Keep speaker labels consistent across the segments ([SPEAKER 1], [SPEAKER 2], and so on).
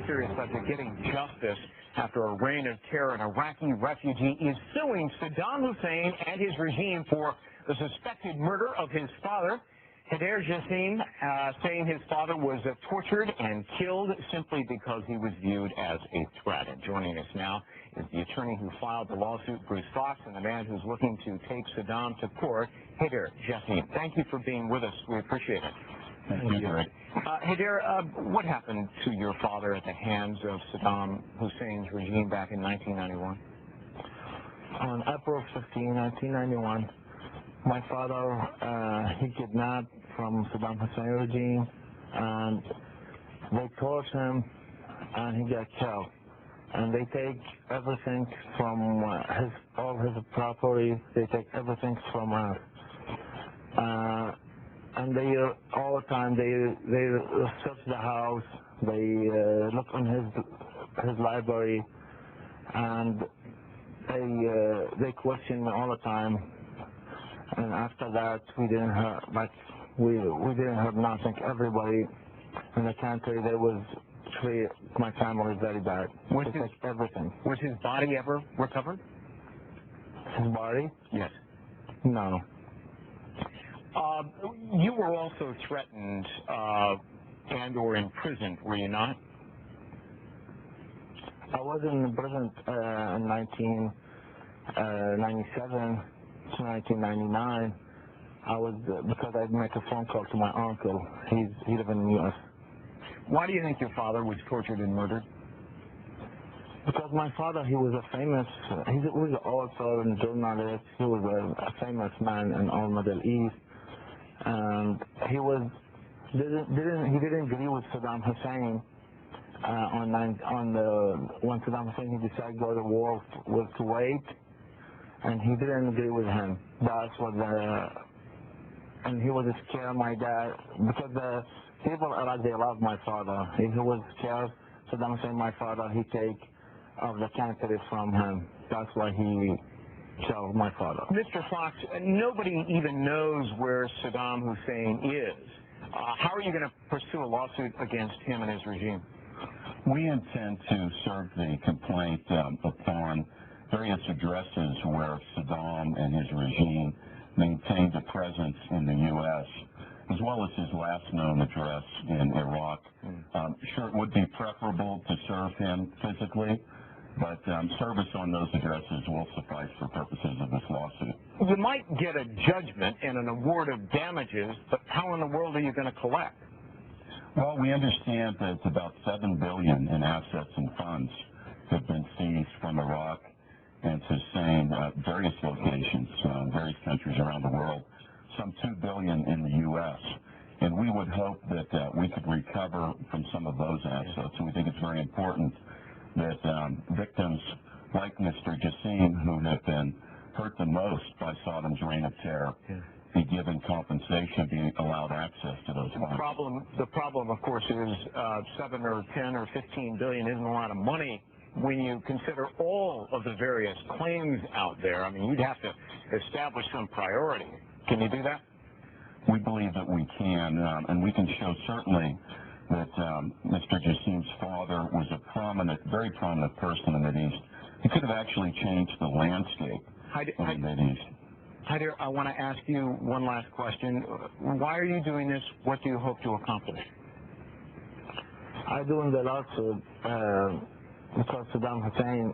[SPEAKER 1] serious subject, getting justice after a reign of terror. An Iraqi refugee is suing Saddam Hussein and his regime for the suspected murder of his father. Haider Jassim saying his father was tortured and killed simply because he was viewed as a threat. And joining us now is the attorney who filed the lawsuit, Bruce Fox, and the man who's looking to take Saddam to court, Haider Jassim. Thank you for being with us. We appreciate it.
[SPEAKER 2] Thank you, Greg.
[SPEAKER 1] Haider, what happened to your father at the hands of Saddam Hussein's regime back in 1991?
[SPEAKER 3] On April 15, 1991, my father, he kidnapped from Saddam Hussein regime, and they tortured him, and he got killed. And they take everything from all his property. They take everything from us. And they all the time they search the house. They look on his library, and they question me all the time. And after that, we didn't hear we didn't hear nothing. Everybody in the country, they was treated my family very bad.
[SPEAKER 1] Was
[SPEAKER 3] they take everything.
[SPEAKER 1] Was his body ever recovered?
[SPEAKER 3] His body?
[SPEAKER 1] Yes.
[SPEAKER 3] No.
[SPEAKER 1] You were also threatened and or imprisoned, were you not?
[SPEAKER 3] I was in prison in 1997 to 1999. I was because I made a phone call to my uncle. He lives in the U.S.
[SPEAKER 1] Why do you think your father was tortured and murdered?
[SPEAKER 3] Because my father, he was a famous. He was also a journalist. He was a famous man in all Middle East. And he didn't agree with Saddam Hussein when Saddam Hussein he decided to go to war with Kuwait, and he didn't agree with him. That's what and he was scared of my dad because the people in Iraq, they love my father. He was scared Saddam Hussein, my father, he take of the country from him. That's why he killed my father.
[SPEAKER 1] Mr. Fox, nobody even knows where Saddam Hussein is. How are you going to pursue a lawsuit against him and his regime?
[SPEAKER 2] We intend to serve the complaint upon various addresses where Saddam and his regime maintained a presence in the U.S., as well as his last known address in Iraq. Sure, it would be preferable to serve him physically, but service on those addresses will suffice for purposes of this lawsuit.
[SPEAKER 1] You might get a judgment and an award of damages, but how in the world are you going to collect?
[SPEAKER 2] Well, we understand that about $7 billion in assets and funds have been seized from Iraq and Hussein at various locations, various countries around the world, some $2 billion in the U.S. And we would hope that we could recover from some of those assets. And we think it's very important that victims like Mr. Jassim, who have been hurt the most by Saddam's reign of terror, be given compensation, be allowed access to those funds.
[SPEAKER 1] The problem, of course, is 7 or 10 or 15 billion isn't a lot of money when you consider all of the various claims out there. I mean, you'd have to establish some priority. Can you do that?
[SPEAKER 2] We believe that we can, and we can show certainly that Mr. Jassim's father was a prominent, very prominent person in the Middle East. He could have actually changed the landscape in the Middle East.
[SPEAKER 1] Haider, I want to ask you one last question. Why are you doing this? What do you hope to accomplish?
[SPEAKER 3] I'm doing the lawsuit because Saddam Hussein,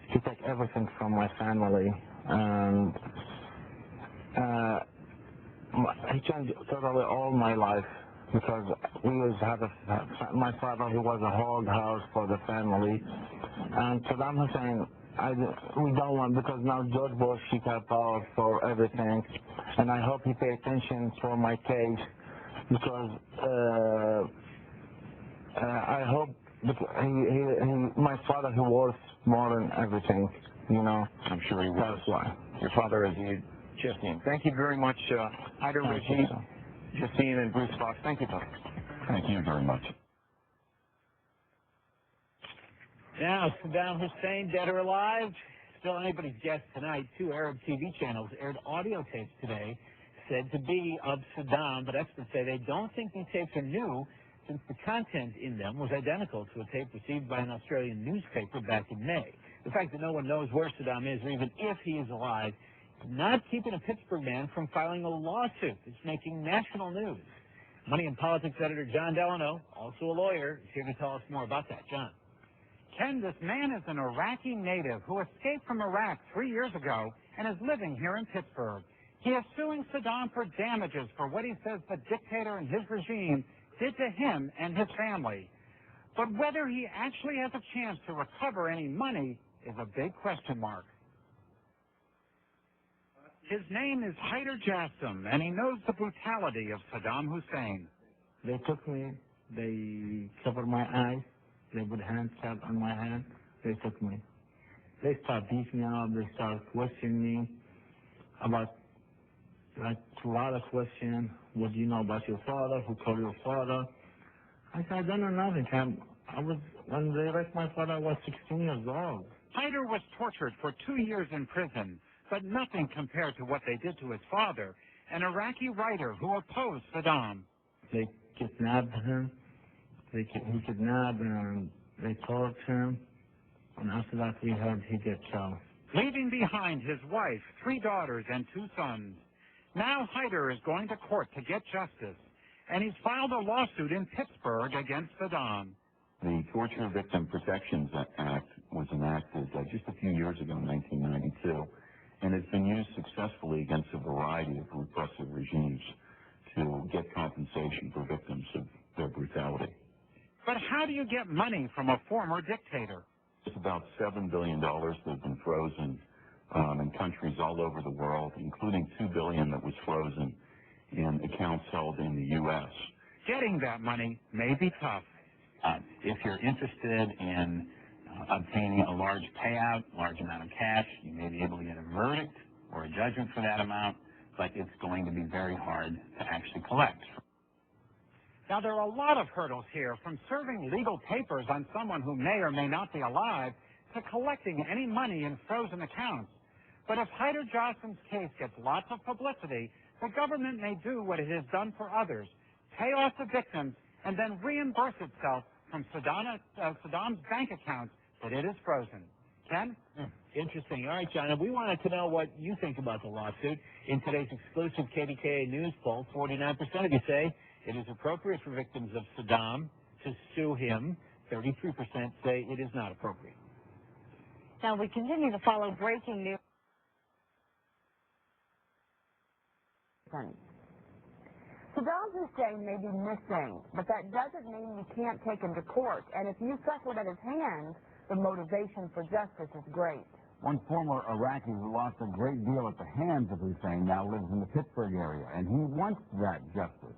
[SPEAKER 3] he took everything from my family, and he changed totally all my life because we was have my father, he was a whole house for the family, and Saddam Hussein, we don't want, because now George Bush, he got power for everything, and I hope he pay attention for my case, because I hope my father, he worth more than everything, you know.
[SPEAKER 1] I'm sure he will.
[SPEAKER 3] That's why.
[SPEAKER 1] Your father is Jassim. Thank you very much, Haider Jassim and Bruce Fox. Thank you, both.
[SPEAKER 2] Thank you very much.
[SPEAKER 4] Now, Saddam Hussein, dead or alive? Still anybody's guess tonight. 2 Arab TV channels aired audio tapes today said to be of Saddam, but experts say they don't think these tapes are new. since the content in them was identical to a tape received by an Australian newspaper back in May. The fact that no one knows where Saddam is, or even if he is alive, is not keeping a Pittsburgh man from filing a lawsuit that's making national news. Money and Politics editor John Delano, also a lawyer, is here to tell us more about that. John.
[SPEAKER 5] Ken, this man is an Iraqi native who escaped from Iraq 3 years ago and is living here in Pittsburgh. He is suing Saddam for damages for what he says the dictator and his regime did to him and his family. But whether he actually has a chance to recover any money is a big question mark. His name is Haider Jassim, and he knows the brutality of Saddam Hussein.
[SPEAKER 3] They took me, they covered my eyes, they put hand tap on my hand, they took me. They started beating me up, they started questioning me about, like, a lot of questions. What do you know about your father? Who killed your father? I said, I don't know nothing. When they arrested my father, I was 16 years old.
[SPEAKER 5] Haider was tortured for 2 years in prison, but nothing compared to what they did to his father, an Iraqi writer who opposed Saddam.
[SPEAKER 3] They kidnapped him. He kidnapped and they tortured him. And after that, we heard he get killed.
[SPEAKER 5] Leaving behind his wife, 3 daughters, and 2 sons. Now Haider is going to court to get justice, and he's filed a lawsuit in Pittsburgh against Saddam.
[SPEAKER 2] The Torture Victim Protections Act was enacted just a few years ago in 1992, and it's been used successfully against a variety of repressive regimes to get compensation for victims of their brutality.
[SPEAKER 5] But how do you get money from a former dictator?
[SPEAKER 2] It's about $7 billion that have been frozen in countries all over the world, including $2 billion that was frozen in accounts held in the U.S.
[SPEAKER 5] Getting that money may be tough.
[SPEAKER 6] If you're interested in obtaining a large payout, large amount of cash, you may be able to get a verdict or a judgment for that amount, but it's going to be very hard to actually collect.
[SPEAKER 5] Now, there are a lot of hurdles here, from serving legal papers on someone who may or may not be alive to collecting any money in frozen accounts. But if Haider Jassim's case gets lots of publicity, the government may do what it has done for others, pay off the victims, and then reimburse itself from Saddam's bank accounts that it is frozen. Ken?
[SPEAKER 4] Interesting. All right, John, and we wanted to know what you think about the lawsuit. In today's exclusive KDKA News poll, 49% of you say it is appropriate for victims of Saddam to sue him. 33% say it is not appropriate.
[SPEAKER 7] Now, we continue to follow breaking news. Saddam Hussein may be missing, but that doesn't mean you can't take him to court. And if you suffered at his hands, the motivation for justice is great.
[SPEAKER 8] One former Iraqi who lost a great deal at the hands of Hussein now lives in the Pittsburgh area, and he wants that justice.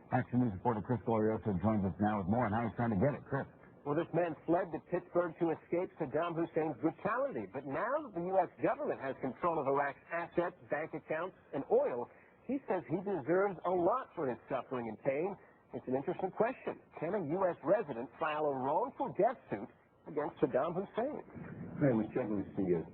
[SPEAKER 8] Action News reporter Chris Glorioso joins us now with more on how he's trying to get it. Chris.
[SPEAKER 9] Well, this man fled to Pittsburgh to escape Saddam Hussein's brutality. But now that the U.S. government has control of Iraq's assets, bank accounts, and oil, he says he deserves a lot for his suffering and pain. It's an interesting question. Can a U.S. resident file a wrongful death suit against Saddam Hussein?
[SPEAKER 2] Hey, we certainly see it.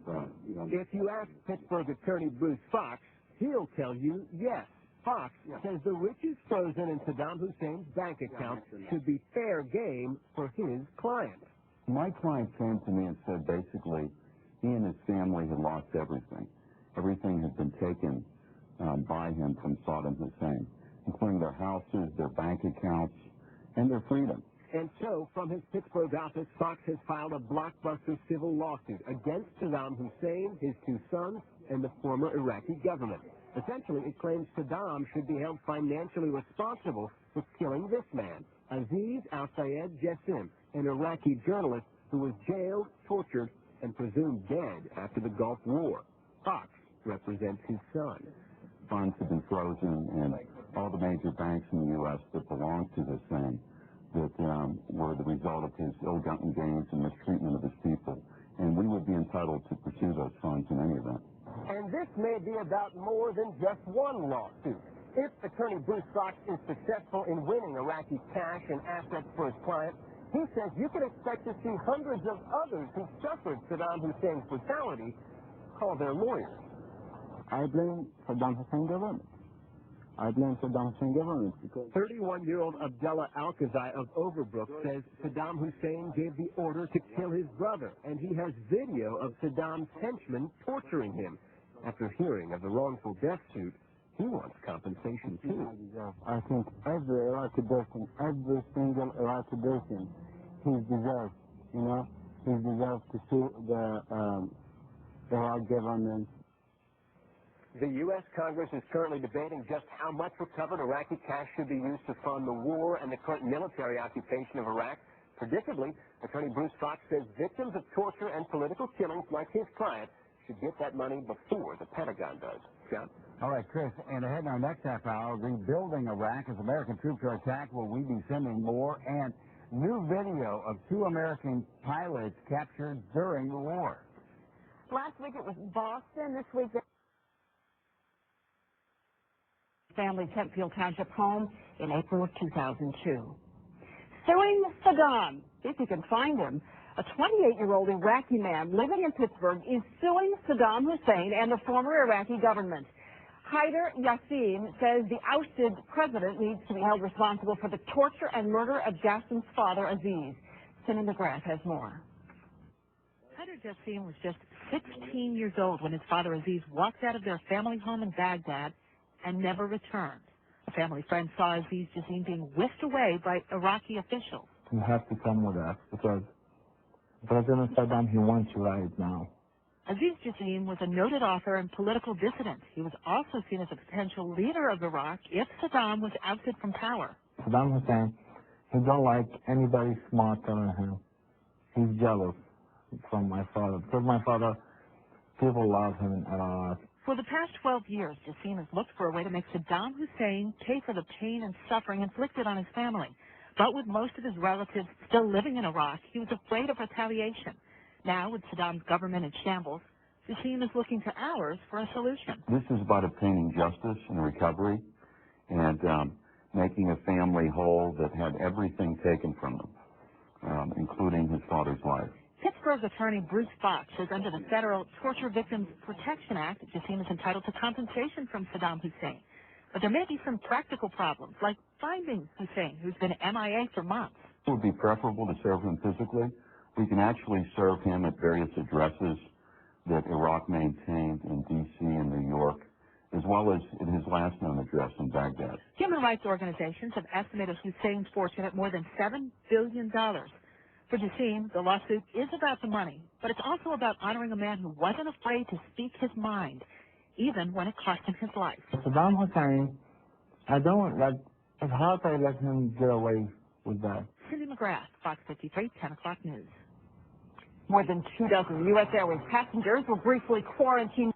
[SPEAKER 9] If you ask Pittsburgh attorney Bruce Fox, he'll tell you yes. Fox says the riches frozen in Saddam Hussein's bank account should be fair game for his client.
[SPEAKER 2] My client came to me and said basically he and his family had lost everything. Everything had been taken by him from Saddam Hussein, including their houses, their bank accounts, and their freedom.
[SPEAKER 9] And so, from his Pittsburgh office, Fox has filed a blockbuster civil lawsuit against Saddam Hussein, his 2 sons, and the former Iraqi government. Essentially, it claims Saddam should be held financially responsible for killing this man, Aziz Al-Sayed Jassim, an Iraqi journalist who was jailed, tortured, and presumed dead after the Gulf War. Fox represents his son.
[SPEAKER 2] Funds have been frozen, and all the major banks in the U.S. that belong to Hussein that were the result of his ill-gotten gains and mistreatment of his people. And we would be entitled to pursue those funds in any event.
[SPEAKER 9] And this may be about more than just one lawsuit. If attorney Bruce Fox is successful in winning Iraqi cash and assets for his client, he says you can expect to see hundreds of others who suffered Saddam Hussein's brutality call their lawyers.
[SPEAKER 8] I blame Saddam Hussein government. I blame Saddam Hussein government because
[SPEAKER 9] 31-year-old Abdullah Al-Khazai of Overbrook says Saddam Hussein gave the order to kill his brother, and he has video of Saddam's henchmen torturing him. After hearing of the wrongful death suit, he wants compensation too.
[SPEAKER 8] I think every Iraqi person, every single Iraqi person, he deserves, you know, he deserves to sue the Iraq government.
[SPEAKER 9] The U.S. Congress is currently debating just how much recovered Iraqi cash should be used to fund the war and the current military occupation of Iraq. Predictably, Attorney Bruce Fox says victims of torture and political killings like his client should get that money before the Pentagon does. Scott?
[SPEAKER 8] All right, Chris, and ahead in our next half hour, rebuilding Iraq as American troops are attacked. Will we be sending more? And new video of 2 American pilots captured during the war.
[SPEAKER 7] Last week it was Boston. This week family's Hempfield Township home in April of 2002. Suing Saddam, if you can find him, a 28-year-old Iraqi man living in Pittsburgh is suing Saddam Hussein and the former Iraqi government. Haider Yassin says the ousted president needs to be held responsible for the torture and murder of Jassim's father, Aziz. Cindy McGrath has more.
[SPEAKER 10] Haider Yassin was just 16 years old when his father, Aziz, walked out of their family home in Baghdad and never returned. A family friend saw Aziz Yassin being whisked away by Iraqi officials.
[SPEAKER 3] You have to come with us because President Saddam, he wants you right now.
[SPEAKER 10] Aziz Yassin was a noted author and political dissident. He was also seen as a potential leader of Iraq if Saddam was ousted from power.
[SPEAKER 3] Saddam Hussein, he don't like anybody smarter than him. He's jealous from my father because my father, people love him in Iraq.
[SPEAKER 10] For the past 12 years, Yassin has looked for a way to make Saddam Hussein pay for the pain and suffering inflicted on his family. But with most of his relatives still living in Iraq, he was afraid of retaliation. Now, with Saddam's government in shambles, Yassin is looking to ours for a solution.
[SPEAKER 2] This is about obtaining justice and recovery and making a family whole that had everything taken from them, including his father's life.
[SPEAKER 10] Pittsburgh attorney Bruce Fox says under the Federal Torture Victims Protection Act, Yassin is entitled to compensation from Saddam Hussein. But there may be some practical problems, like finding Hussein, who's been MIA for months.
[SPEAKER 2] It would be preferable to serve him physically. We can actually serve him at various addresses that Iraq maintained in D.C. and New York, as well as at his last known address in Baghdad.
[SPEAKER 10] Human rights organizations have estimated Hussein's fortune at more than $7 billion. For Yassin, the lawsuit is about the money, but it's also about honoring a man who wasn't afraid to speak his mind, even when it cost him his life.
[SPEAKER 3] Saddam Hussein, it's hard to let him get away with that.
[SPEAKER 10] Cindy McGrath, Fox 53, 10 o'clock news.
[SPEAKER 7] More than 2 dozen U.S. Airways passengers were briefly quarantined.